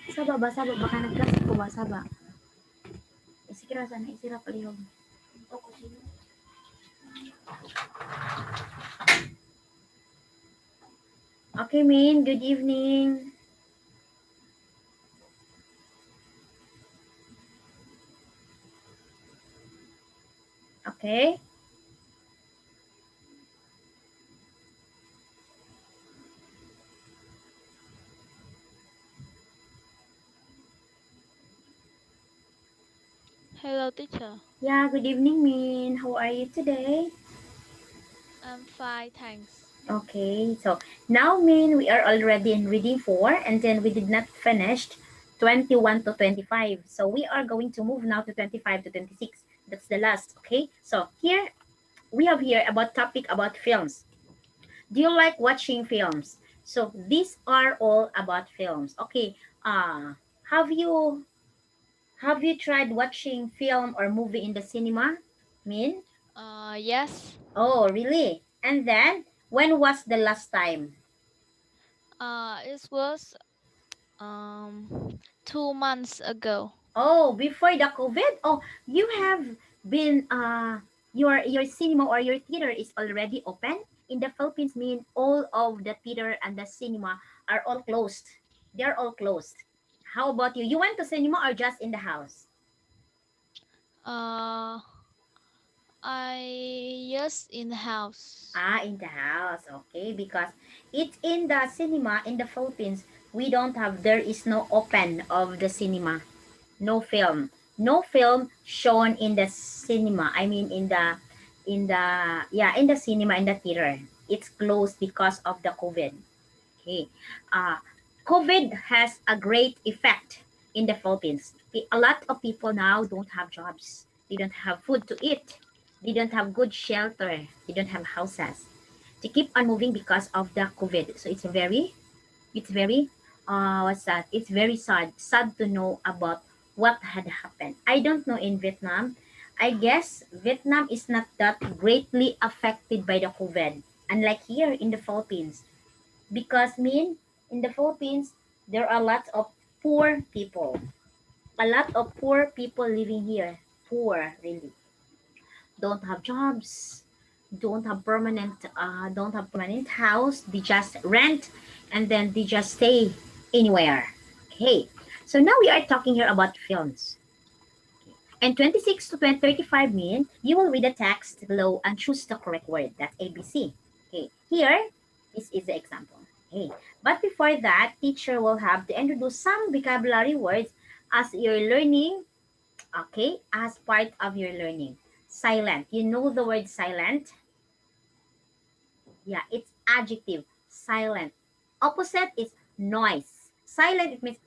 Saba, baka nag-class ko ba, saba. Isikira sana, isira palihog. Okay, Min, good evening. Okay. Hello, teacher. Yeah, good evening, Min. How are you today? I'm fine, thanks. Okay, so now, Min, we are already in reading 4, and then we did not finish 21 to 25. So we are going to move now to 25 to 26. That's the last, okay? So here, we have here about topic about films. Do you like watching films? So these are all about films. Okay, have you tried watching film or movie in the cinema, Min? Yes. Oh, really? And then, when was the last time? It was um 2 months ago. Oh, before the COVID? Oh, you have been your cinema or your theater is already open? In the Philippines, mean all of the theater and the cinema are all closed. They're all closed. How about you? You went to cinema or just in the house? Uh, I yes in the house. Ah, in the house. Okay, because it's in the cinema in the Philippines. We don't have, there is no open of the cinema. No film. No film shown in the cinema. I mean in the cinema, in the theater. It's closed because of the COVID. Okay. COVID has a great effect in the Philippines. A lot of people now don't have jobs. They don't have food to eat. They don't have good shelter. They don't have houses. They keep on moving because of the COVID. So it's very what's that, it's very sad to know about what had happened. I don't know in Vietnam. I guess Vietnam is not that greatly affected by the COVID, unlike here in the Philippines, because mean in the Philippines there are lots of poor people, a lot of poor people living here, poor really, don't have jobs, don't have permanent house. They just rent, and then they just stay anywhere. Okay, so now we are talking here about films. And 26 to 35 mean you will read the text below and choose the correct word. That's ABC. Okay, here, this is the example. Okay, but before that, teacher will have to introduce some vocabulary words as you're learning. Okay, as part of your learning. Silent. You know the word silent? Yeah, it's adjective. Silent. Opposite is noise. Silent, it means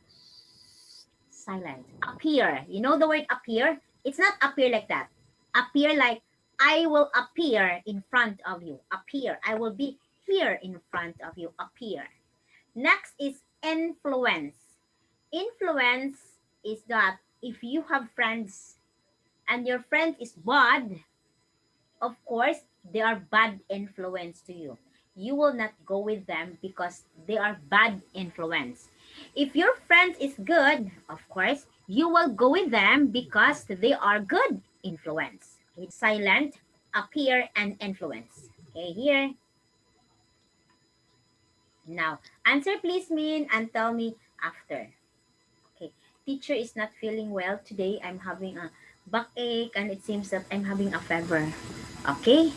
silent. Appear. You know the word appear? It's not appear like that. Appear like I will appear in front of you. Appear. I will be here in front of you. Appear. Next is influence. Influence is that if you have friends and your friend is bad, of course, they are bad influence to you. You will not go with them because they are bad influence. If your friend is good, of course, you will go with them because they are good influence. Okay, silent, appear, and influence. Okay, here. Now, answer please, Min, and tell me after. Okay, teacher is not feeling well today. I'm having a backache and it seems that I'm having a fever. Okay,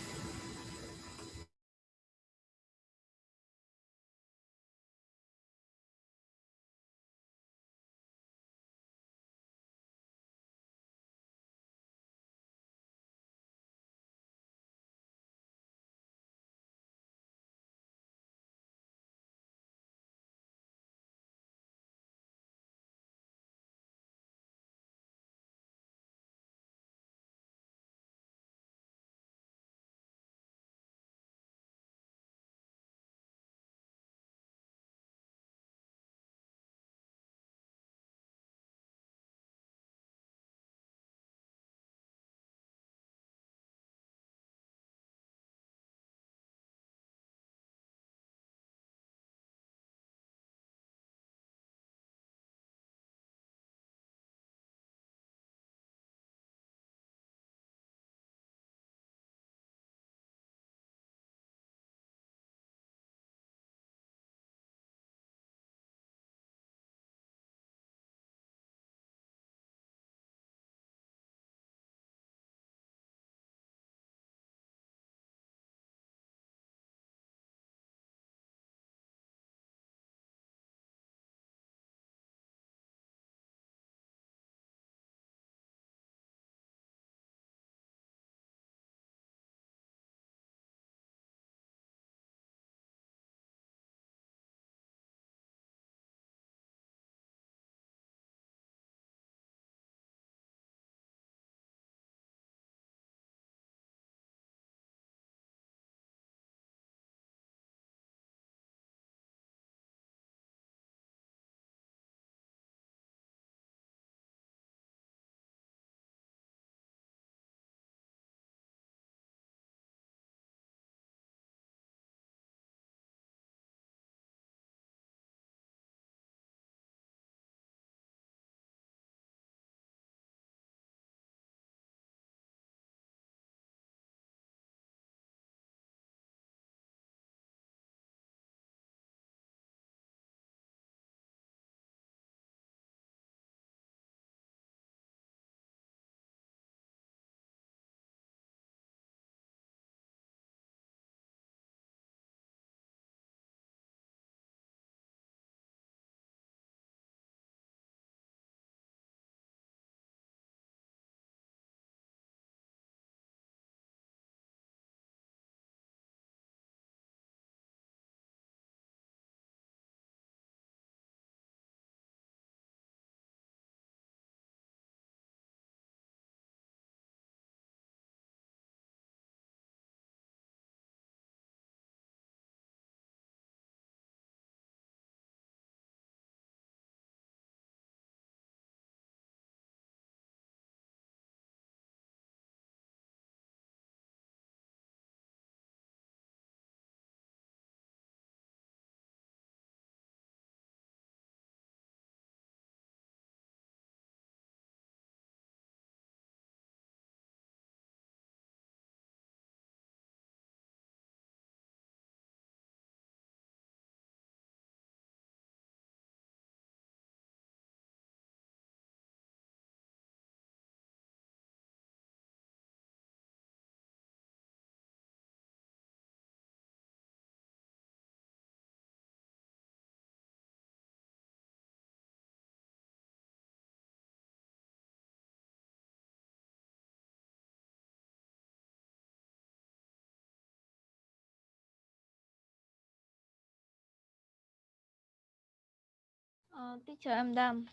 Teacher, I'm done.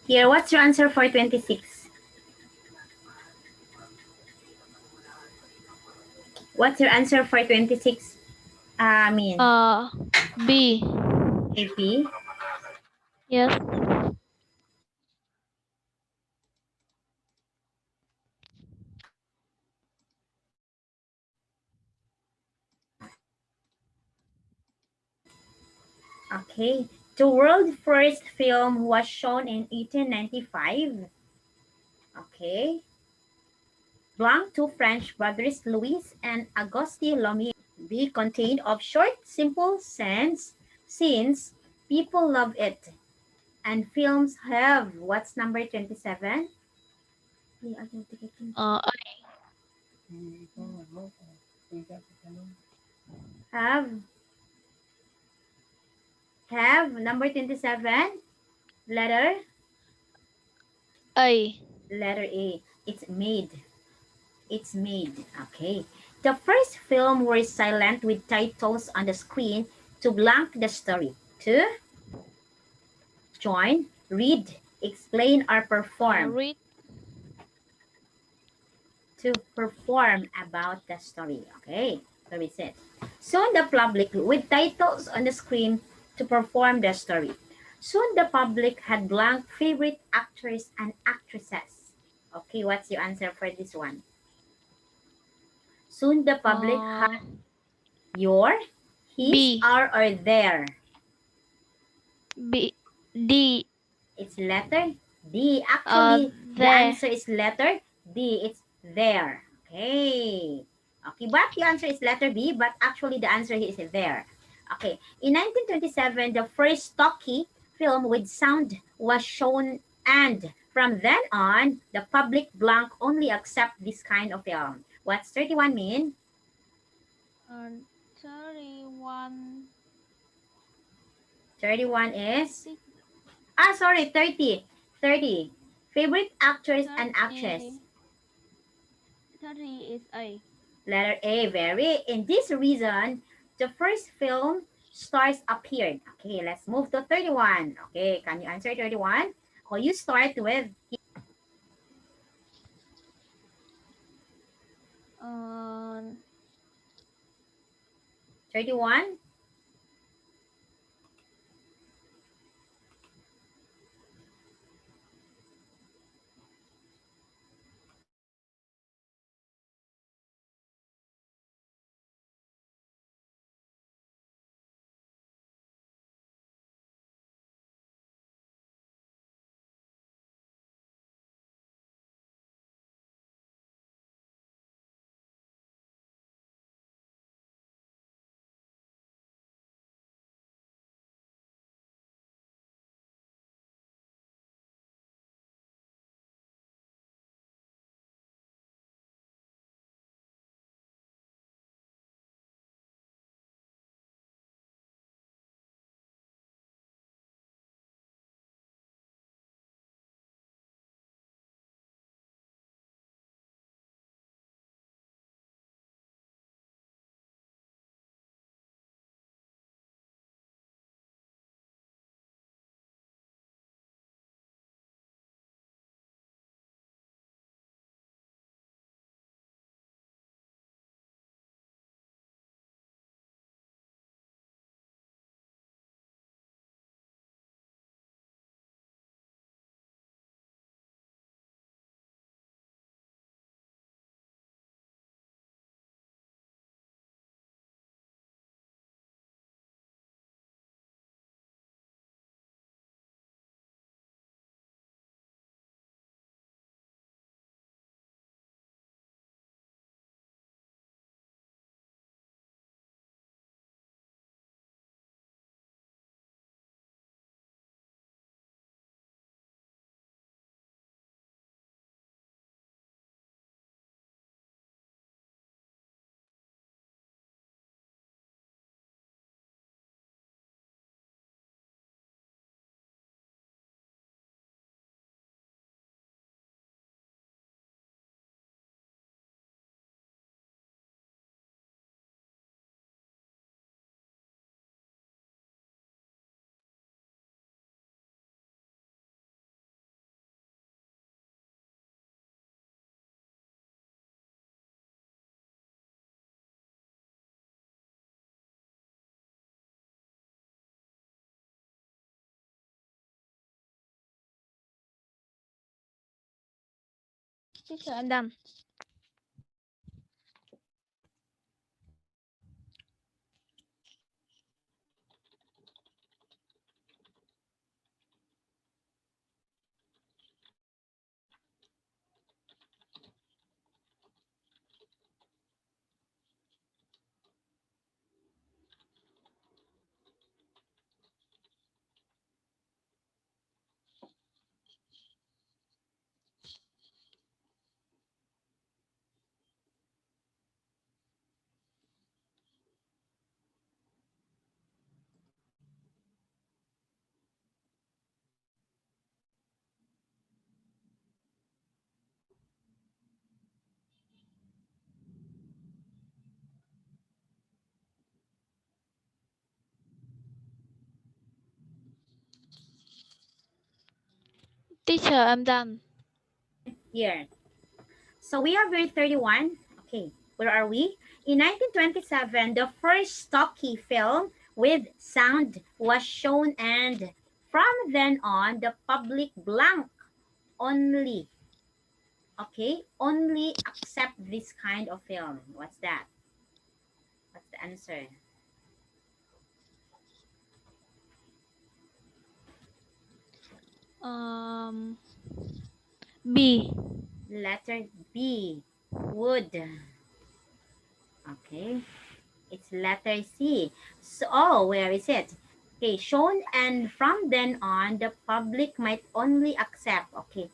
Here, what's your answer for 26? What's your answer for 26? I mean, Uh, B. AP. Yes. Okay. The world's first film was shown in 1895. Okay. Belonged to French brothers Louis and Auguste Lumiere. Be contained of short, simple scenes. People love it. And films have, what's number 27? I. Have, have, number 27, letter, A. letter A. It's made. It's made. Okay. The first film were silent with titles on the screen to blank the story. To join, read, explain, or perform. Read. To perform about the story. Okay. So it's it. Soon the public with titles on the screen to perform the story. Soon the public had blank favorite actors and actresses. Okay, what's your answer for this one? Soon the public had Uh, your, his, B. our, or their. B. D. It's letter D. Actually, the There. answer is letter D. It's there. Okay. Okay, but the answer is letter B, but actually the answer is there. Okay. In 1927, the first talkie film with sound was shown, and from then on, the public blank only accept this kind of film. What's 31 mean? 31. 31 is, T- sorry, 30. 30. Favorite actors and actress. 30. 30 is A. Letter A, very. In this reason, the first film stars appeared. Okay, let's move to 31. Okay, can you answer 31? Or you start with Um, 31. Teacher, I'm done. Teacher, I'm done. Here. So we are grade 31. Okay, where are we? In 1927, the first talkie film with sound was shown, and from then on, the public blank only, okay, only accept this kind of film. What's that? What's the answer? Um, B. Letter B, wood. Okay. It's letter C. So, oh, where is it? Okay, shown, and from then on, the public might only accept. Okay,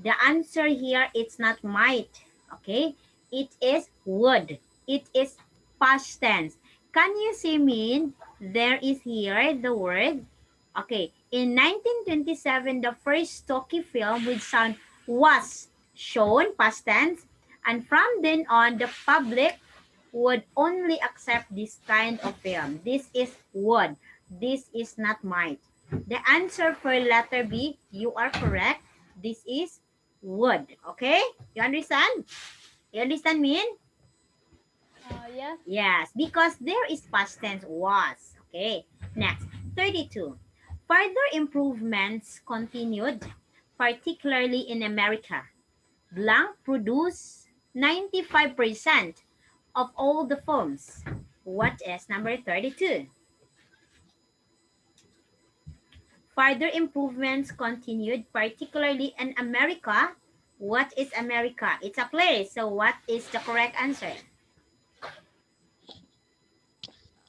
the answer here, it's not might. Okay, it is would. It is past tense. Can you see mean? There is here the word. Okay, in 1927, the first talkie film with sound was shown, past tense, and from then on, the public would only accept this kind of film. This is would. This is not might. The answer for letter B, you are correct. This is would. Okay? You understand? You understand, Min? Yes. Yes, because there is past tense was. Okay. Next, 32. Further improvements continued, particularly in America. Blank produced 95% of all the films. What is number 32? Further improvements continued, particularly in America. What is America? It's a place. So what is the correct answer?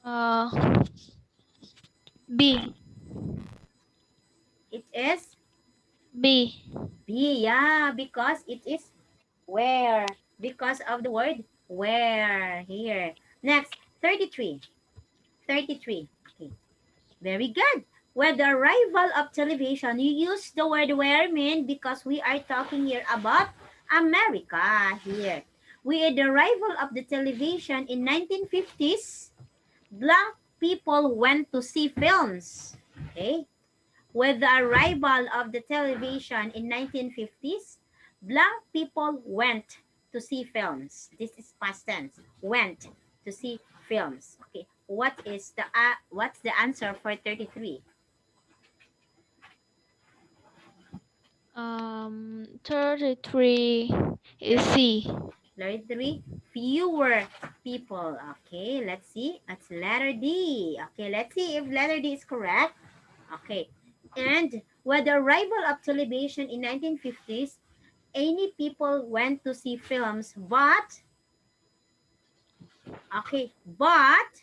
Uh, B. It is B. B. Yeah, because it is where. Because of the word where here. Next, 33. 33. Okay. Very good. With the arrival of television, you use the word where mean because we are talking here about America here. With the arrival of the television in 1950s, black people went to see films. Okay? With the arrival of the television in 1950s, black people went to see films. This is past tense. Went to see films. Okay. What's the answer for 33? 33 is 30, C. 33, fewer people. Okay, let's see. That's letter D. Okay, let's see if letter D is correct. Okay. And with the arrival of television in 1950s, any people went to see films, but okay, but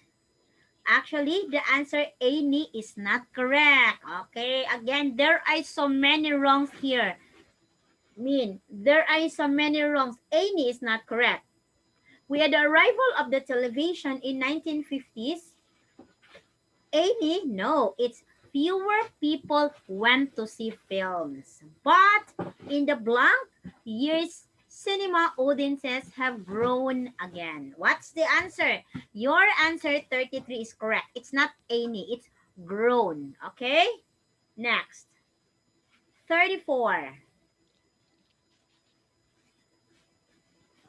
actually the answer any is not correct. Okay, again, there are so many wrongs here. There are so many wrongs. Any is not correct. With the arrival of the television in 1950s, any, no, it's fewer people went to see films. But in the blank years, cinema audiences have grown again. What's the answer? Your answer 33 is correct. It's not any, it's grown. Okay? Next, 34.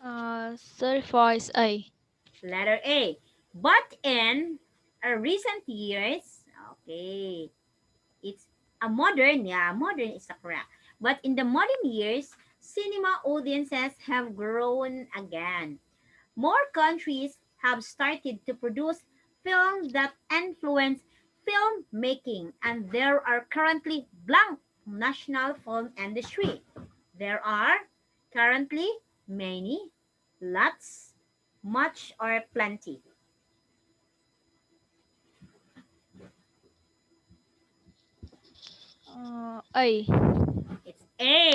34 is A. Letter A. But in recent years, okay, it's a modern, yeah, modern is the correct. But in the modern years, cinema audiences have grown again. More countries have started to produce films that influence filmmaking, and there are currently blank national film industry. There are currently many, lots, much, or plenty. A. It's A.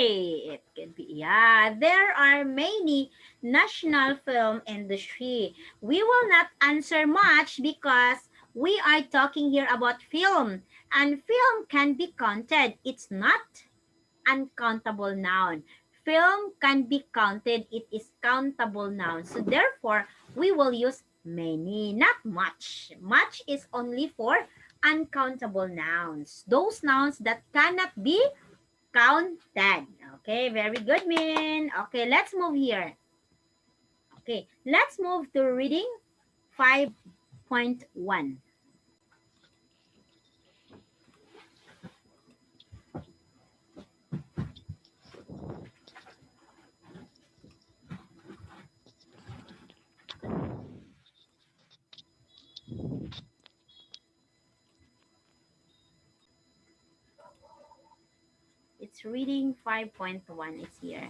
It can be, yeah. There are many national film industry. We will not answer much because we are talking here about film, and film can be counted. It's not uncountable noun. Film can be counted. It is countable noun. So therefore, we will use many, not much. Much is only for uncountable nouns. Those nouns that cannot be counted. Okay, very good, Min. Okay, let's move here. Okay, let's move to reading 5.1. It's reading 5.1 is here.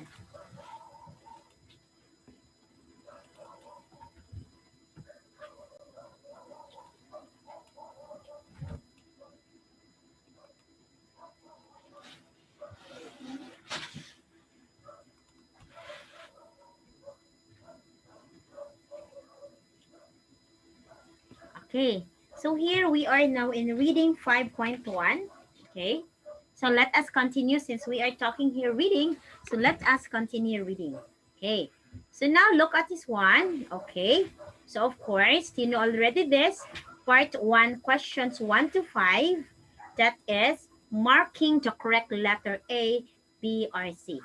Okay, so here we are now in reading 5.1. Okay, so let us continue since we are talking here reading. So let us continue reading. Okay, so now look at this one. Okay, so of course, you know already this part 1, questions 1 to 5. That is marking the correct letter A, B, or C.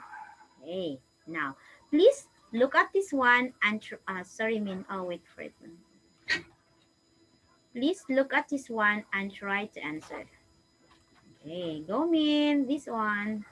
Okay, now please look at this one and, sorry, Min, oh, wait for it. Please look at this one and try to answer. Okay, go Min. This one.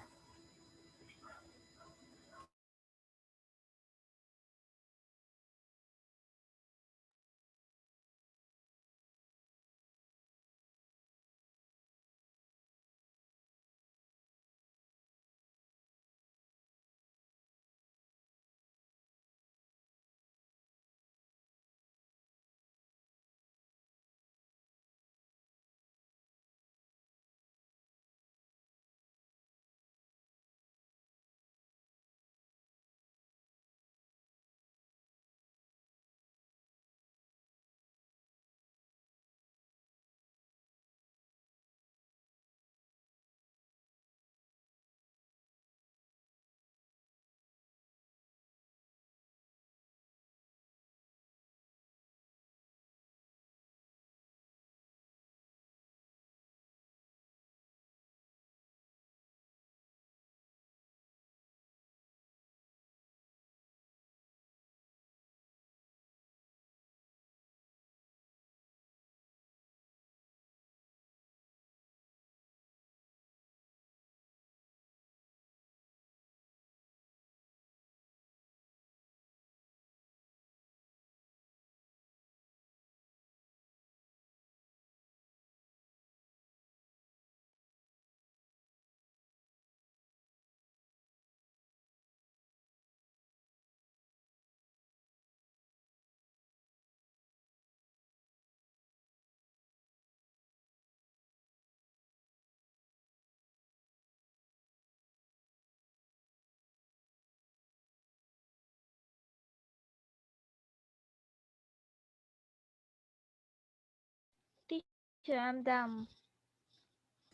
Teacher, I'm dumb.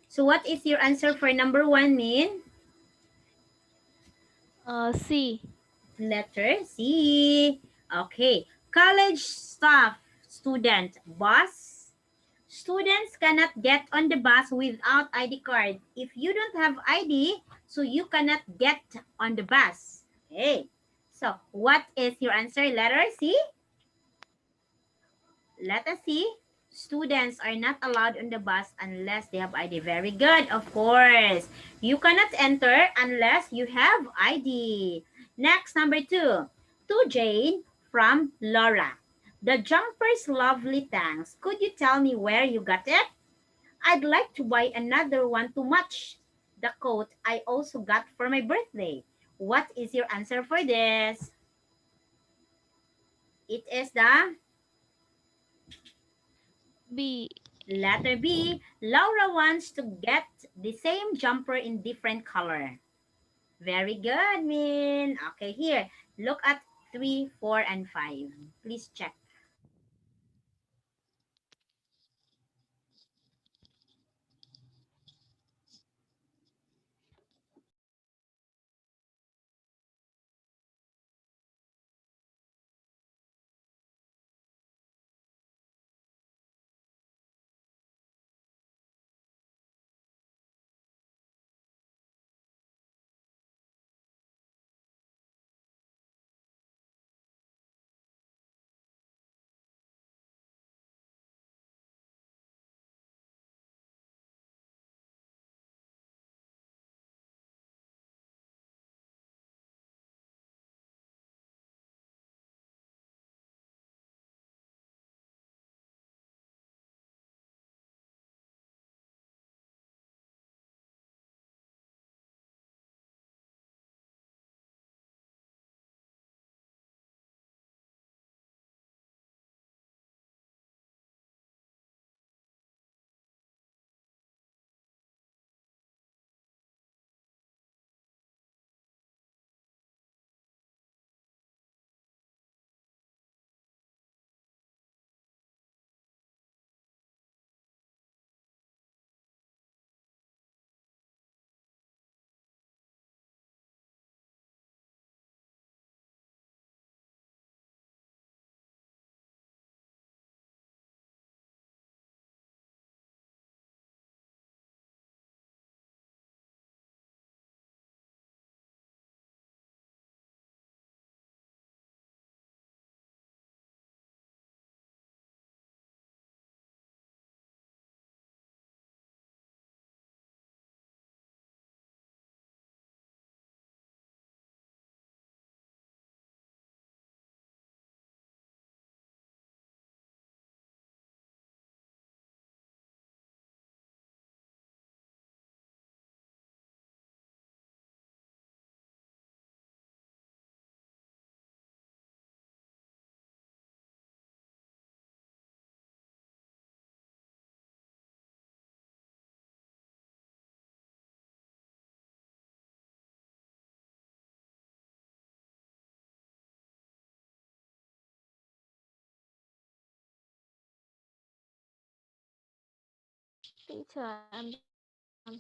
So what is your answer for number 1, Min? C. Letter C. Okay. College staff, student, bus. Students cannot get on the bus without ID card. If you don't have ID, so you cannot get on the bus. Okay. So what is your answer? Letter C? Let us see. Students are not allowed on the bus unless they have ID. Very good, of course. You cannot enter unless you have ID. Next, number two. To Jane from Laura. The jumper's lovely, thanks. Could you tell me where you got it? I'd like to buy another one to match the coat I also got for my birthday. What is your answer for this? It is the B. letter B. Laura wants to get the same jumper in different color. Very good, Min. Okay, here. Look at 3, 4, and 5. Please check. Teacher, I'm done.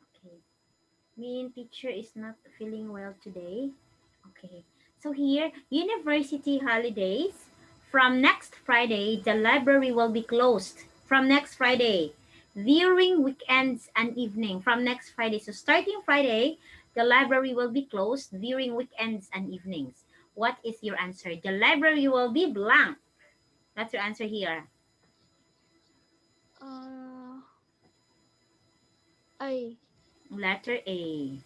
Okay. Min, teacher is not feeling well today. Okay. So here, university holidays. From next Friday, the library will be closed. From next Friday, during weekends and evening. From next Friday. So starting Friday, the library will be closed during weekends and evenings. What is your answer? The library will be blank. That's your answer here. Uh, I. Letter A.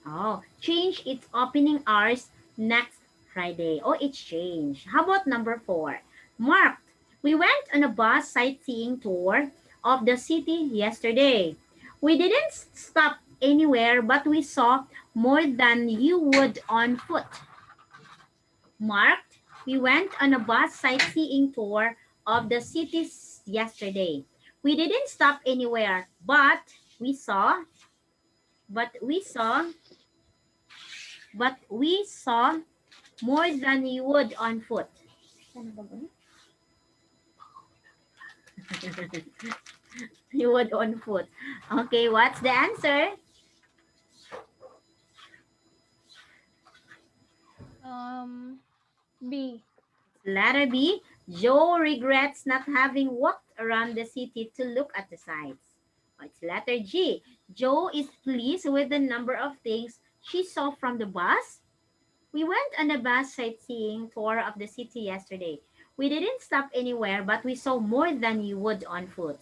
Oh, change its opening hours next Friday. Oh, it's changed. How about number 4? Marked. We went on a bus sightseeing tour of the city yesterday. We didn't stop anywhere, but we saw more than you would on foot. Marked. We went on a bus sightseeing tour of the cities yesterday. We didn't stop anywhere, we saw, but we saw, but we saw more than you would on foot. You would on foot. Okay, what's the answer? B. Letter B. Joe regrets not having walked around the city to look at the sights. It's letter G. Joe is pleased with the number of things she saw from the bus. We went on a bus sightseeing tour of the city yesterday. We didn't stop anywhere, but we saw more than you would on foot.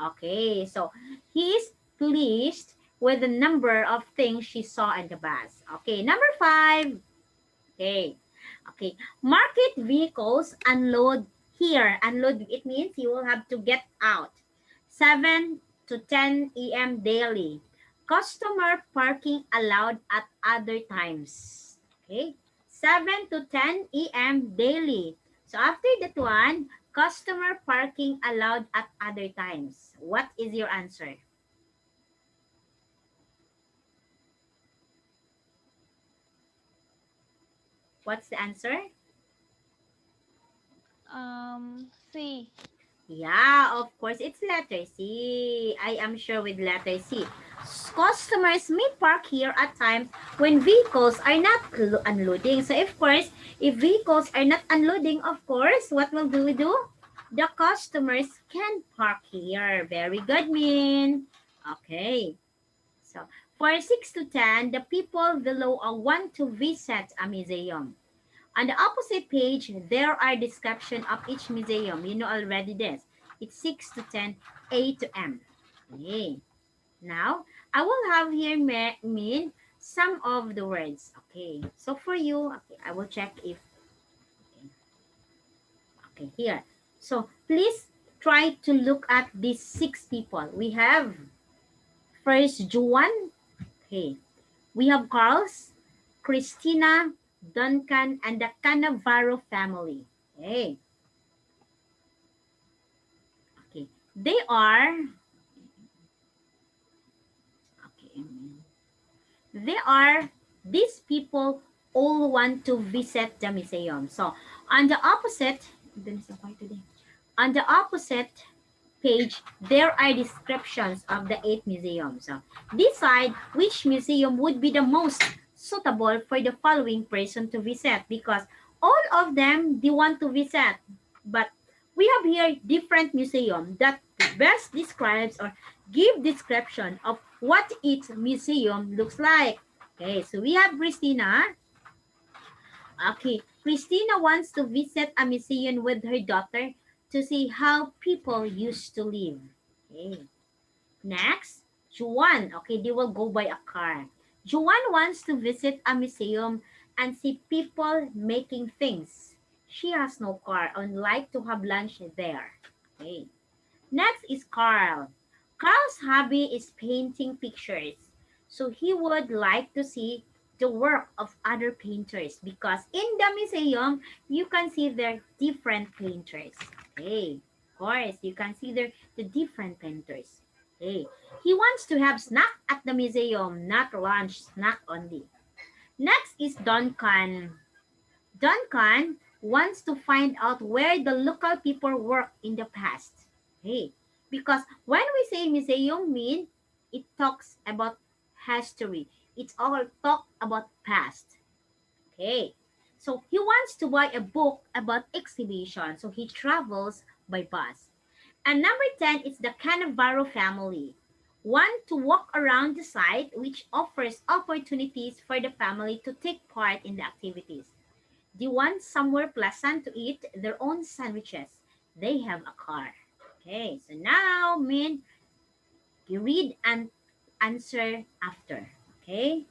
Okay, so he is pleased with the number of things she saw on the bus. Okay, number five. Okay. Okay. Market vehicles unload here. Unload, it means you will have to get out. 7 to 10 a.m. daily. Customer parking allowed at other times. Okay. 7 to 10 a.m. daily. So after that one, customer parking allowed at other times. What is your answer? What's the answer? C. Yeah, of course, it's letter C. I am sure with letter C. Customers may park here at times when vehicles are not unloading. So, of course, if vehicles are not unloading, of course, what will do we do? The customers can park here. Very good, Min. Okay. So, for 6 to 10, the people below want to visit a museum. On the opposite page, there are description of each museum. You know already this. It's 6 to 10, A to M. Okay. Now, I will have here mean some of the words. Okay. So for you, okay, I will check if, okay, here. So please try to look at these six people. We have first Juan. Okay. We have Carlos, Christina, Duncan, and the Cannavaro family. Okay. Okay. They are okay. They are these people all want to visit the museum. So on the opposite, on the opposite page, there are descriptions of the eight museums. So decide which museum would be the most suitable for the following person to visit because all of them they want to visit. But we have here different museum that best describes or give description of what each museum looks like. Okay, so we have Christina. Okay, Christina wants to visit a museum with her daughter to see how people used to live. Okay. Next, Juan. Okay, they will go by a car. Juan wants to visit a museum and see people making things. She has no car and like to have lunch there. Okay. Next is Carl. Carl's hobby is painting pictures. So he would like to see the work of other painters because in the museum, you can see their different painters. Okay. Of course, you can see the different painters. Okay. He wants to have snack at the museum, not lunch, snack only. Next is Duncan. Duncan wants to find out where the local people worked in the past. Hey, because when we say museum mean it talks about history. It's all talk about past. Okay. So he wants to buy a book about exhibition. So he travels by bus. And number 10 is the Cannavaro family. Want to walk around the site which offers opportunities for the family to take part in the activities. They want somewhere pleasant to eat their own sandwiches. They have a car. Okay, so now, Min, you read and answer after. Okay?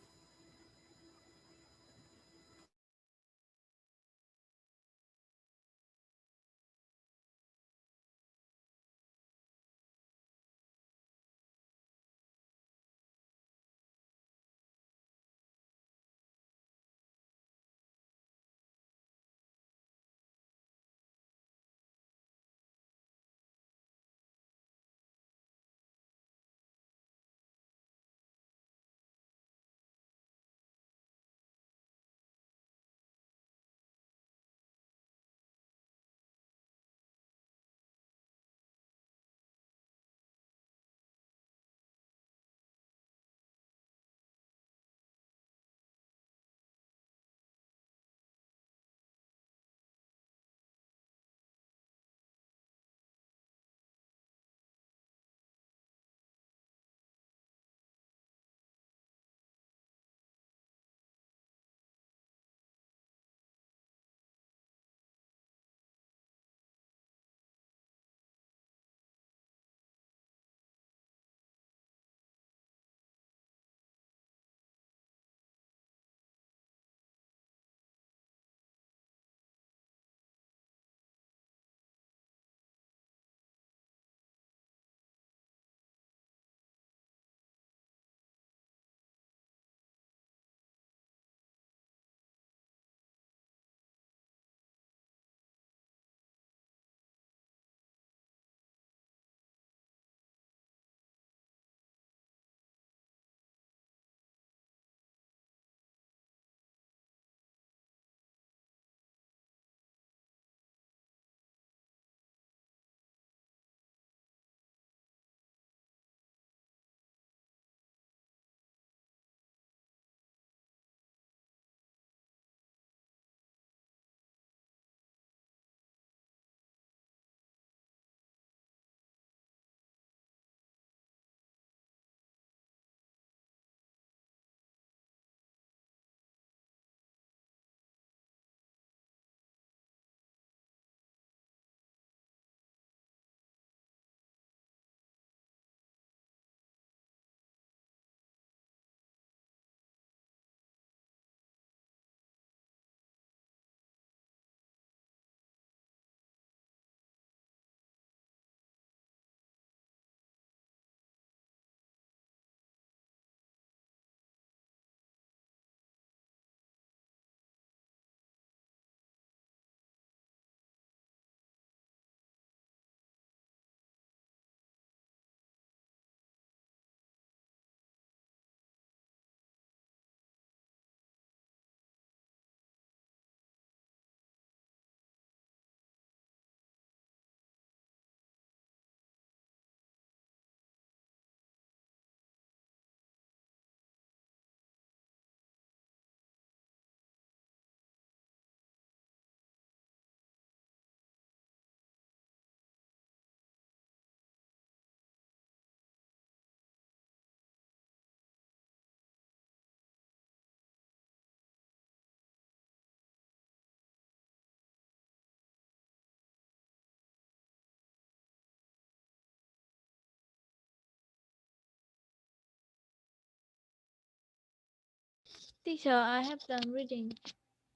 Teacher, I have done reading.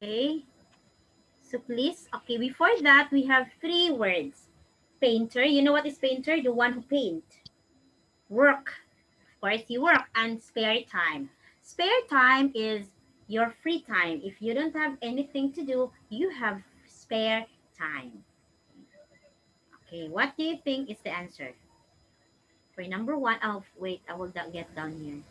Okay. So please, okay, before that, we have three words. Painter. You know what is painter? The one who paint. Work. Of course, you work. And spare time. Spare time is your free time. If you don't have anything to do, you have spare time. Okay, what do you think is the answer? For number one, oh, wait, I will get down here.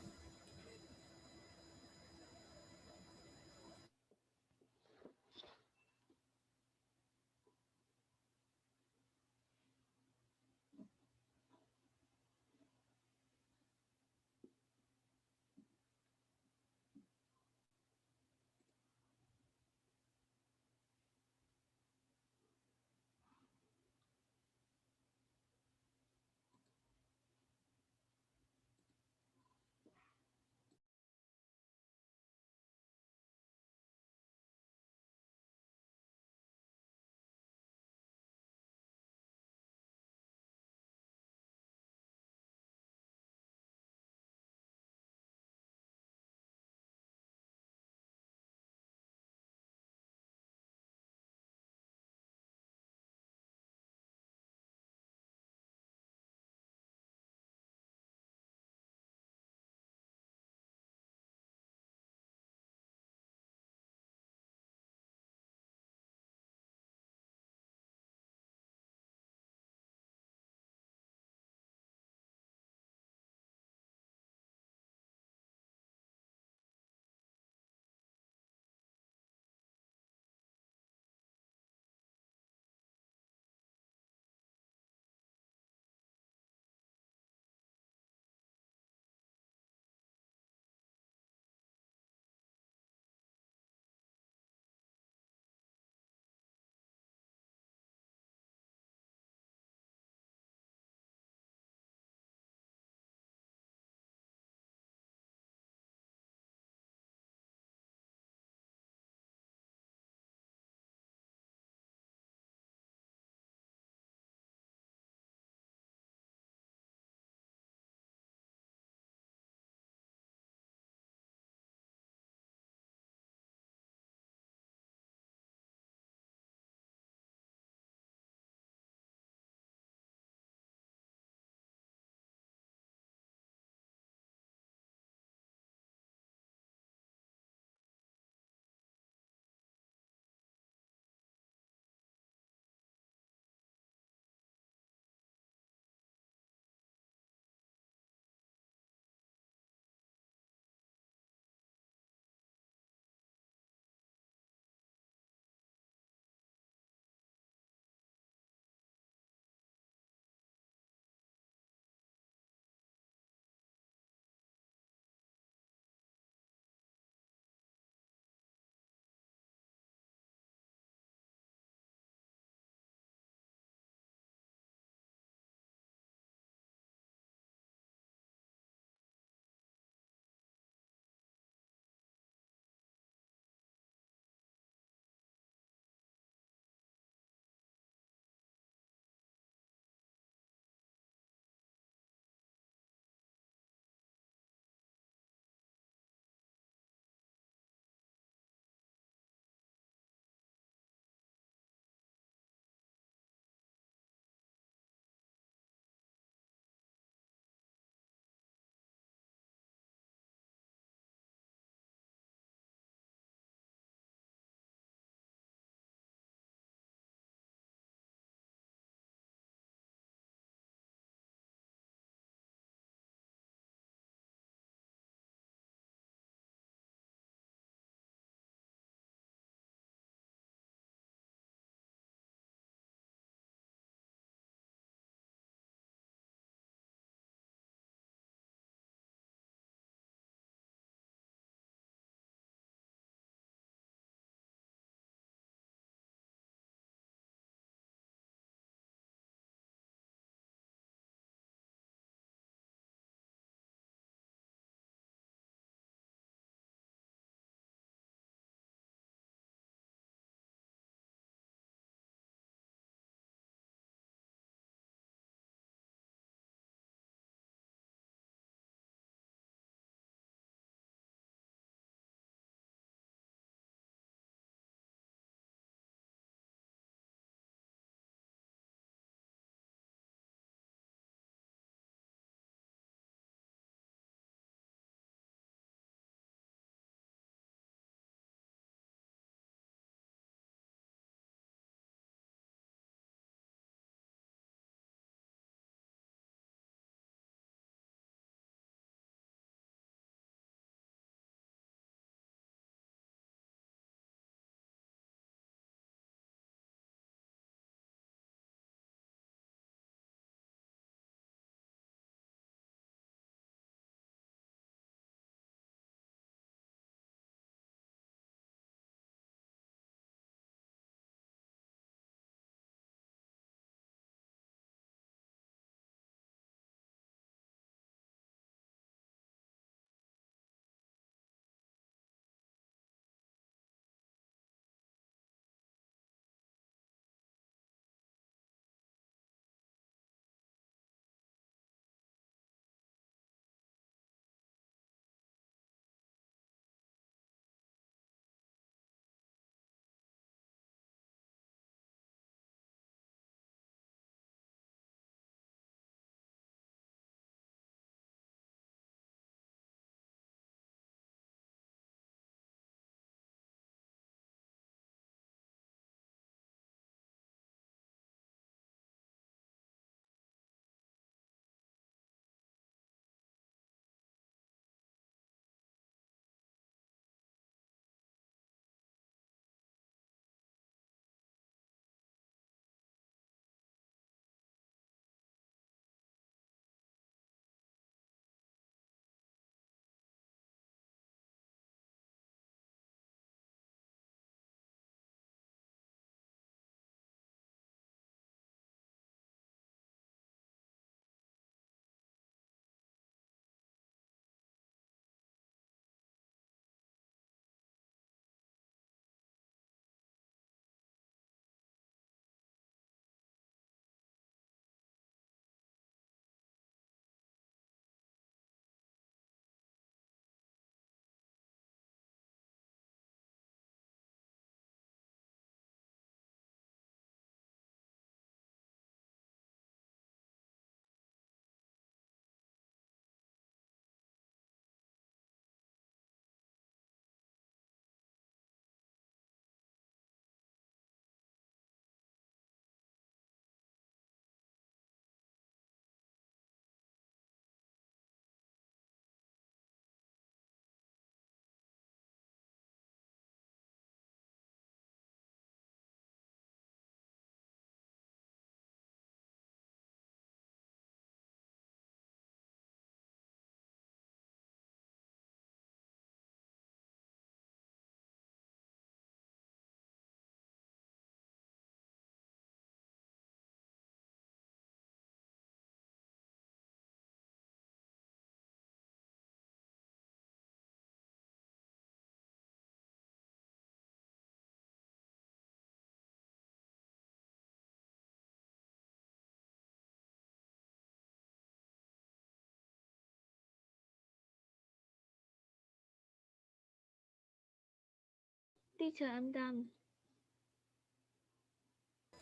Teacher, I'm done.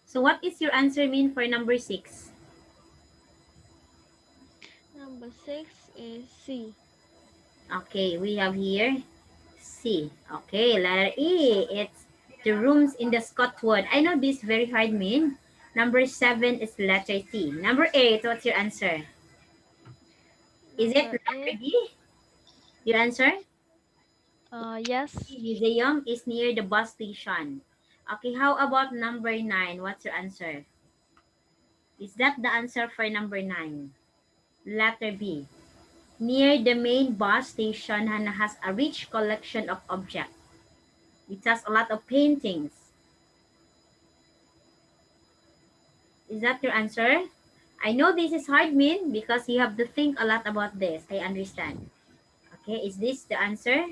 So what is your answer mean for number 6? Number 6 is C. Okay, we have here C. Okay, letter E. It's the rooms in the Scotwood. I know this very hard mean. Number 7 is letter T. Number 8, what's your answer? Is it Number letter 8, D? Your answer? yes. Museum is near the bus station. Okay, how about number 9? What's your answer? Is that the answer for number 9? Letter B. Near the main bus station and has a rich collection of objects. It has a lot of paintings. Is that your answer? I know this is hard, Min, because you have to think a lot about this. I understand. Okay, is this the answer?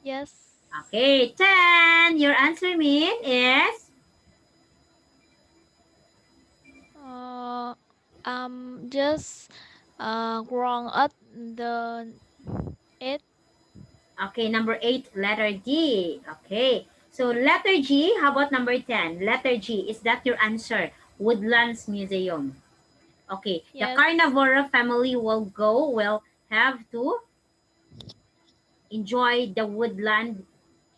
Yes. Okay, 10. Your answer, Min, is Uh, just wrong at the 8. okay, number 8, letter D. Okay, so letter G, how about number 10? Letter G, is that your answer? Woodlands Museum. Okay, the Yes. carnivora family will have to enjoy the woodland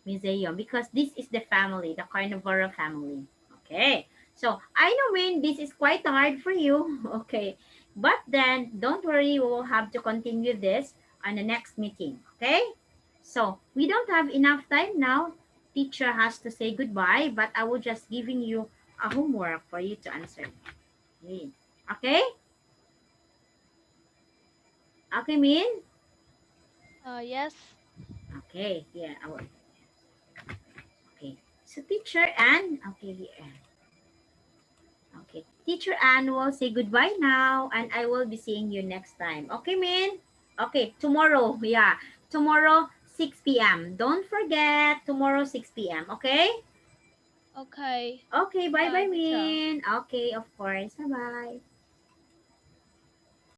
museum because this is the family, the carnivora family. Okay, so I know, Min, this is quite hard for you. Okay, but then don't worry, we will have to continue this on the next meeting. Okay, so we don't have enough time now. Teacher has to say goodbye, but I will just giving you a homework for you to answer. Okay, okay, okay, Min. Yes. Okay, yeah, I will. Okay, so teacher and okay here. Okay. Teacher Ann will say goodbye now and I will be seeing you next time. Okay, Min? Okay, tomorrow. Yeah. Tomorrow, 6 p.m. Don't forget, tomorrow, 6 p.m. Okay? Okay. Okay, Bye, bye-bye, teacher. Min. Okay, of course. Bye-bye.